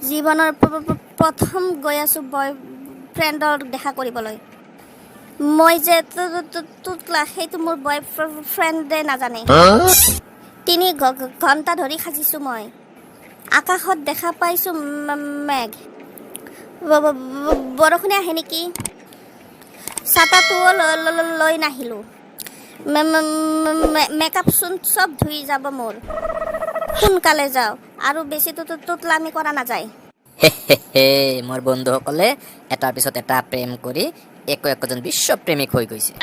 জীৱনৰ প্ৰথম গৈ আছোঁ বয়ফ্ৰেণ্ডৰ দেখা কৰিবলৈ। মই যে তোতলা সেইটো মোৰ বয়ফ্ৰেণ্ডে নাজানে। 3 ঘণ্টা ধৰি সাজিছোঁ মই। আকাশত দেখা পাইছোঁ মেঘ। বৰষুণে আহে নেকি? ছাতাটোও লৈ নাহিলোঁ। মেকআপ চোন চব ধুই যাব মোৰ। সোনকালে যাওঁ আৰু বেছি তোতলামি কৰা নাযায়। মোৰ বন্ধুসকলে এটাৰ পিছত এটা প্ৰেম কৰি একোজন বিশ্বপ্ৰেমিক হৈ গৈছে।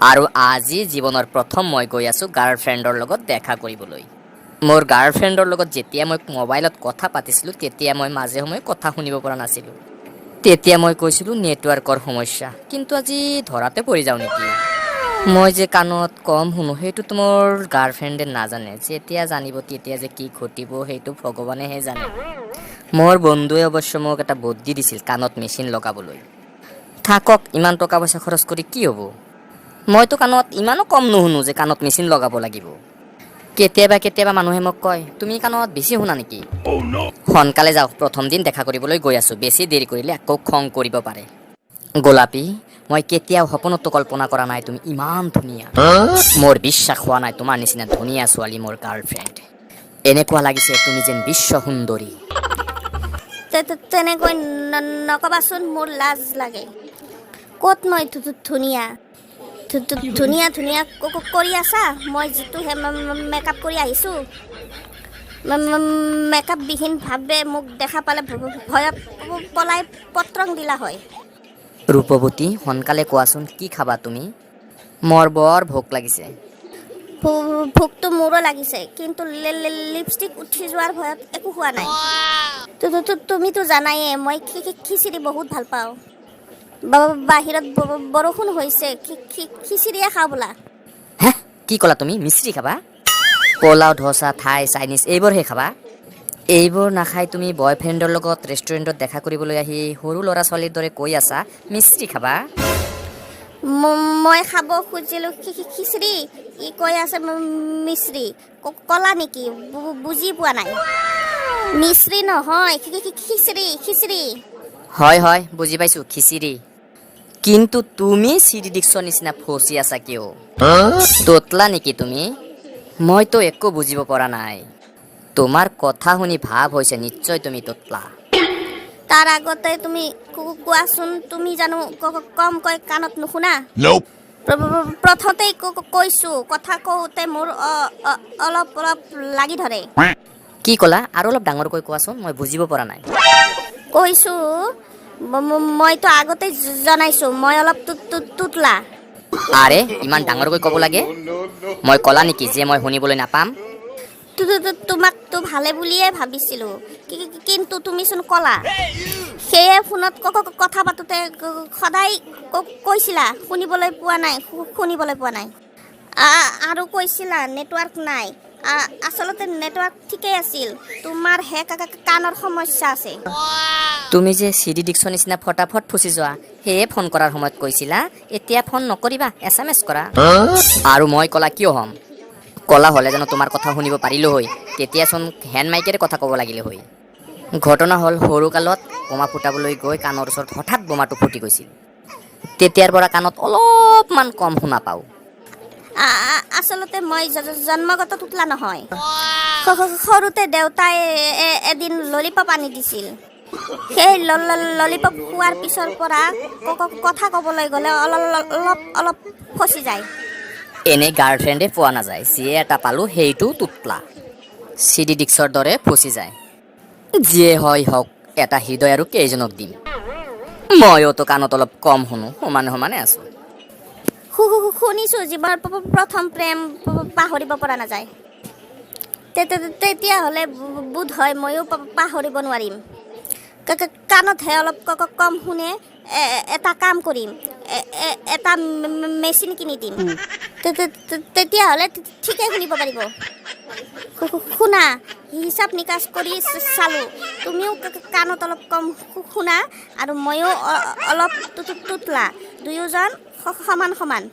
আৰু আজি জীৱনৰ প্ৰথম মই গৈ আছোঁ গাৰ্লফ্ৰেণ্ডৰ লগত দেখা কৰিবলৈ। মোৰ গাৰ্লফ্ৰেণ্ডৰ লগত যেতিয়া মই মোবাইলত কথা পাতিছিলোঁ তেতিয়া মই মাজে সময়ে কথা শুনিব পৰা নাছিলোঁ। তেতিয়া মই কৈছিলোঁ নেটৱৰ্কৰ সমস্যা, কিন্তু আজি ধৰাতে পৰি যাওঁ নেকি? মই যে কাণত কম শুনো সেইটোতো মোৰ গাৰ্লফ্ৰেণ্ডে নাজানে। যেতিয়া জানিব তেতিয়া যে কি ঘটিব সেইটো ভগৱানেহে জানে। মোৰ বন্ধুৱে অৱশ্য মোক এটা বুদ্ধি দিছিল কাণত মেচিন লগাবলৈ। থাকক, ইমান টকা পইচা খৰচ কৰি কি হ'ব? মইতো কাণত ইমানো কম নুশুনো যে কাণত মেচিন লগাব লাগিব। কেতিয়াবা মানুহে মোক কয়, তুমি কাণত বেছি শুনা নেকি? সোনকালে যাওক, প্ৰথম দিন দেখা কৰিবলৈ গৈ আছোঁ। বেছি দেৰি কৰিলে আকৌ খং কৰিব পাৰে। গোলাপী, মই কেতিয়াও সপোনতো কল্পনা কৰা নাই তুমি ইমান ধুনীয়া। মোৰ বিশ্বাস হোৱা নাই তোমাৰ নিচিনা ধুনীয়া ছোৱালী মোৰ গাৰ্লফ্ৰেণ্ড। এনেকুৱা লাগিছে তুমি যেন বিশ্ব সুন্দৰী। তেনেকৈ নকবাচোন, মোৰ লাজ লাগে। ক'ত মই ধুনীয়া কৰি আছা? মই যিটোহে মেকআপ কৰি আহিছোঁ। মেকআপবিহীনভাৱে মোক দেখা পালে ভয়ত পলাই পত্ৰং দিলা হয়। ৰূপৱতী, সোনকালে কোৱাচোন কি খাবা তুমি? মোৰ বৰ ভোক লাগিছে। ভোকটো মোৰো লাগিছে, কিন্তু লিপষ্টিক উঠি যোৱাৰ ভয়ত একো খোৱা নাই। তুমিতো জানাইয়ে মই খিচিৰি বহুত ভাল পাওঁ। বাহিৰত বৰষুণ হৈছে, খিচিৰিয়ে খাওঁ বোলা। হে, কি ক'লা তুমি? মিশ্ৰি খাবা? পোলাও, ধোচা, থাই, চাইনিজ এইবোৰহে খাবা? এইবোৰ নাখাই তুমি বয়ফ্ৰেণ্ডৰ লগত ৰেষ্টুৰেণ্টত দেখা কৰিবলৈ আহি সৰু ল'ৰা ছোৱালীৰ দৰে কৈ আছা মিশ্ৰি খাবা? মই খাব খুজিলোঁ খিচিৰি, ই কৈ আছে মিশ্ৰি। ক'লা নেকি? বুজি পোৱা নাই। মিশ্ৰি নহয়, খিচিৰি। হয়, বুজি পাইছোঁ, খিচিৰি। কিন্তু তুমি চিডি ডিস্কৰ নিচিনা ফচি আছা কিয়? তোতলা নেকি তুমি? মইতো একো বুজিব পৰা নাই। তোমাৰ কথা শুনি ভাৱ হৈছে নিশ্চয় তুমি তোতলা। তাৰ আগতে তুমি কোৱাচোন, তুমি জানো কমকৈ কাণত নুশুনা? প্ৰথমতেই কৈছোঁ, কথা কওঁতে মোৰ অলপ লাগি ধৰে। কি ক'লা? আৰু অলপ ডাঙৰকৈ কোৱাচোন, মই বুজিব পৰা নাই। কৈছোঁ, মইতো আগতে জনাইছোঁ মই অলপ তোতলা। আৰে, ইমান ডাঙৰকৈ ক'ব লাগে? মই ক'লা নেকি যে মই শুনিবলৈ নাপাম? তোমাকতো ভালে বুলিয়ে ভাবিছিলোঁ, কিন্তু তুমিচোন ক'লা। সেয়ে ফোনত কথা পাতোতে সদায় কৈছিলা শুনিবলৈ পোৱা নাই। আৰু কৈছিলা নেটৱৰ্ক নাই। আচলতে নেটৱৰ্ক ঠিকেই আছিল, তোমাৰহে কাণৰ সমস্যা আছে। তুমি যে চিডি ডিস্কৰ নিচিনা ফটাফট ফুচি যোৱা, সেয়ে ফোন কৰাৰ সময়ত কৈছিলা এতিয়া ফোন নকৰিবা, SMS কৰা। আৰু মই ক'লা কিয় হ'ম? ক'লা হ'লে জানো তোমাৰ কথা শুনিব পাৰিলোঁ হয়? তেতিয়াচোন হেণ্ড মাইকেৰে কথা ক'ব লাগিলে হয়। ঘটনা হ'ল সৰুকালত বোমা ফুটাবলৈ গৈ কাণৰ ওচৰত হঠাৎ বোমাটো ফুটি গৈছিল। তেতিয়াৰ পৰা কাণত অলপমান কম শুনা পাওঁ। আচলতে মই জন্মগত তোতলা নহয়। সৰুতে দেউতাই এদিন ললিপপ আনি দিছিল। সেই ললিপপ খোৱাৰ পিছৰ পৰা কথা ক'বলৈ গ'লে অলপ ফচি যায়। এনেই গাৰ্লফ্ৰেণ্ডে পোৱা নাযায়, যিয়ে এটা পালোঁ সেইটো তোতলা। চিডি ডিস্কৰ দৰে ফচি যায়। যিয়ে হয় হওক, এটা হৃদয় আৰু কেইজনক দিম? ময়োতো কাণত অলপ কম শুনো, সমানে আছোঁ। শুনিছোঁ জীৱনৰ প্ৰথম প্ৰেম পাহৰিব পৰা নাযায়। তেতিয়াহ'লে বোধ হয় ময়ো পাহৰিব নোৱাৰিম। কাণতহে অলপ কম শুনে। এটা কাম কৰিম, এটা মেচিন কিনি দিম। তেতিয়াহ'লে ঠিকেই শুনিব পাৰিব। শুনা, হিচাপ নিকাচ কৰি চালোঁ, তুমিও কাণত অলপ কম শুনা আৰু ময়ো অলপ তোতলা। দুয়োজন সমান।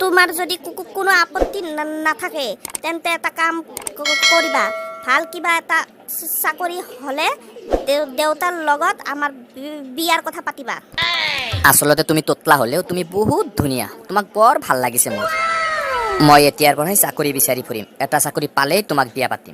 তোমাৰ যদি কোনো আপত্তি নাথাকে তেন্তে এটা কাম কৰিবা, ভাল কিবা এটা চাকৰি হ'লে দেউতাৰ লগত আমাৰ বিয়াৰ কথা পাতিবা। আচলতে তুমি তোতলা হ'লেও তুমি বহুত ধুনীয়া, তোমাক বৰ ভাল লাগিছে মোৰ। মই এতিয়াৰ পৰাই চাকৰি বিচাৰি ফুৰিম, এটা চাকৰি পালেই তোমাক বিয়া পাতিম।